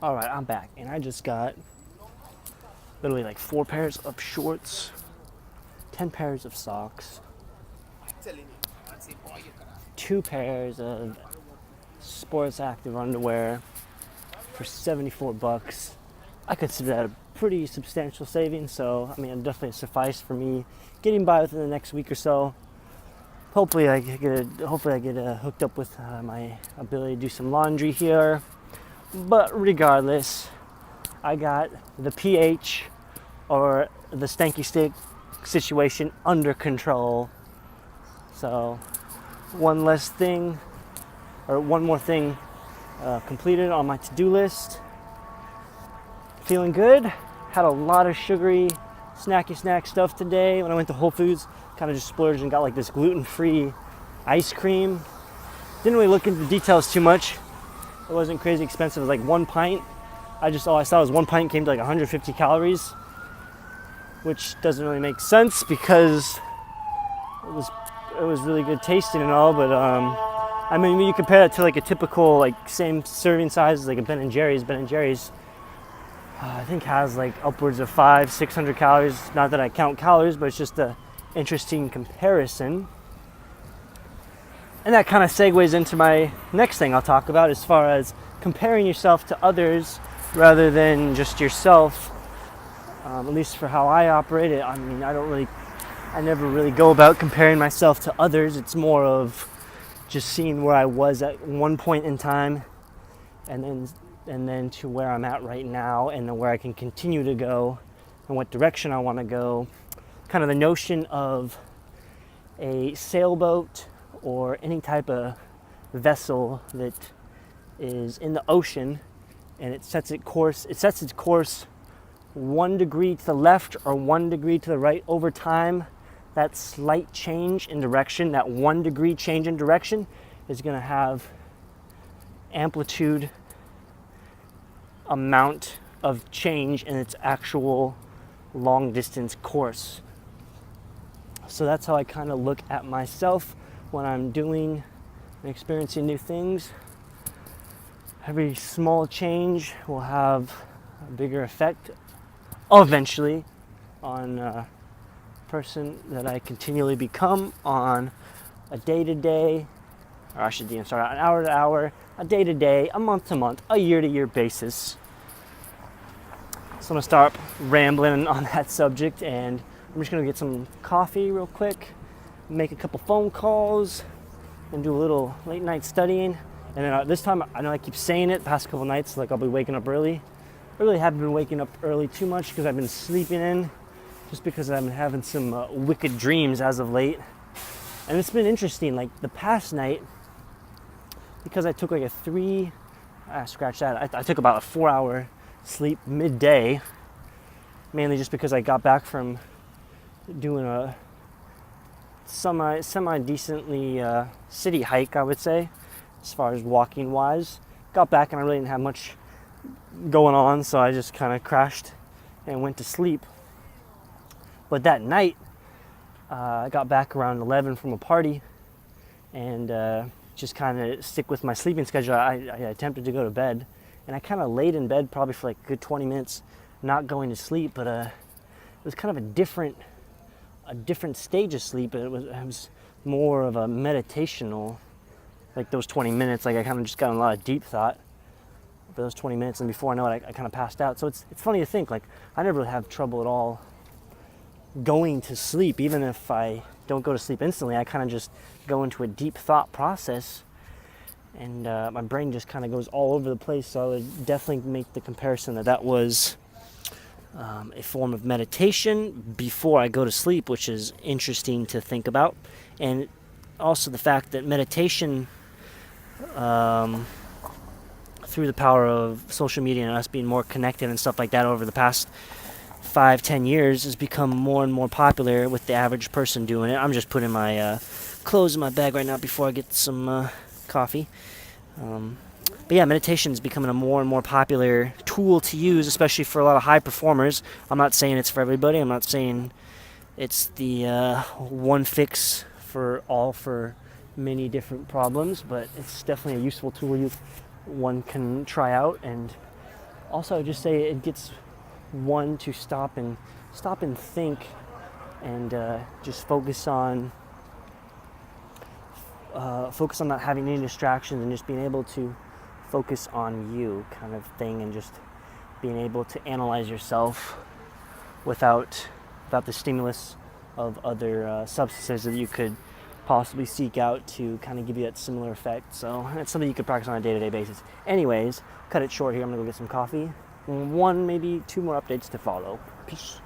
All right, I'm back, and I just got literally like 4 pairs of shorts, 10 pairs of socks, 2 pairs of sports active underwear for 74 bucks. I consider that a pretty substantial savings, so I mean, it definitely suffice for me getting by within the next week or so. Hopefully, I get hooked up with my ability to do some laundry here. But regardless, I got the pH or the stanky stick situation under control. So one more thing completed on my to-do list. Feeling good. Had a lot of sugary snack stuff today. When I went to Whole Foods, kind of just splurged and got like this gluten-free ice cream. Didn't really look into the details too much. It wasn't crazy expensive. It was like 1 pint. All I saw was 1 pint came to like 150 calories, which doesn't really make sense because it was really good tasting and all. But I mean, when you compare it to like a typical like same serving size as like a Ben and Jerry's. Ben and Jerry's I think has like upwards of 500-600 calories. Not that I count calories, but it's just a interesting comparison. And that kind of segues into my next thing I'll talk about as far as comparing yourself to others rather than just yourself. At least for how I operate it, I mean, I never really go about comparing myself to others. It's more of just seeing where I was at one point in time and then to where I'm at right now and then where I can continue to go and what direction I want to go. Kind of the notion of a sailboat or any type of vessel that is in the ocean and it sets its course 1 degree to the left or 1 degree to the right over time. That slight change in direction, that 1 degree change in direction is going to have amplitude amount of change in its actual long distance course. So that's how I kind of look at myself when I'm doing and experiencing new things. Every small change will have a bigger effect eventually on a person that I continually become on a day-to-day, or I should start an hour-to-hour, a day-to-day, a month-to-month, a year-to-year basis. So I'm gonna start rambling on that subject, and I'm just gonna get some coffee real quick, make a couple phone calls, and do a little late night studying. And then this time, I know I keep saying it the past couple nights, like I'll be waking up early. I really haven't been waking up early too much because I've been sleeping in, just because I've been having some wicked dreams as of late. And it's been interesting, like the past night, because I took like I took about a 4-hour sleep midday, mainly just because I got back from doing a semi-decently city hike, I would say, as far as walking wise. Got back and I really didn't have much going on, so I just kind of crashed and went to sleep. But that night, I got back around 11 from a party, and just kind of stick with my sleeping schedule. I attempted to go to bed, and I kind of laid in bed probably for like a good 20 minutes, not going to sleep. But it was kind of a different stage of sleep. It was more of a meditational, like those 20 minutes. Like I kind of just got in a lot of deep thought for those 20 minutes, and before I know it, I kind of passed out. So it's funny to think, like I never really have trouble at all going to sleep. Even if I don't go to sleep instantly, I kind of just go into a deep thought process, and my brain just kind of goes all over the place. So I would definitely make the comparison that was a form of meditation before I go to sleep, which is interesting to think about. And also the fact that meditation, through the power of social media and us being more connected and stuff like that over the past 5-10 years, has become more and more popular with the average person doing it. I'm just putting my clothes in my bag right now before I get some coffee. But yeah, meditation is becoming a more and more popular tool to use, especially for a lot of high performers. I'm not saying it's for everybody. I'm not saying it's the one fix for many different problems, but it's definitely a useful tool one can try out and Also, I would just say it gets one to stop and think, and just focus on not having any distractions, and just being able to focus on you, kind of thing, and just being able to analyze yourself without the stimulus of other substances that you could possibly seek out to kind of give you that similar effect. So it's something you could practice on a day-to-day basis. Anyways, cut it short here. I'm gonna go get some coffee. One, maybe two more updates to follow. Peace.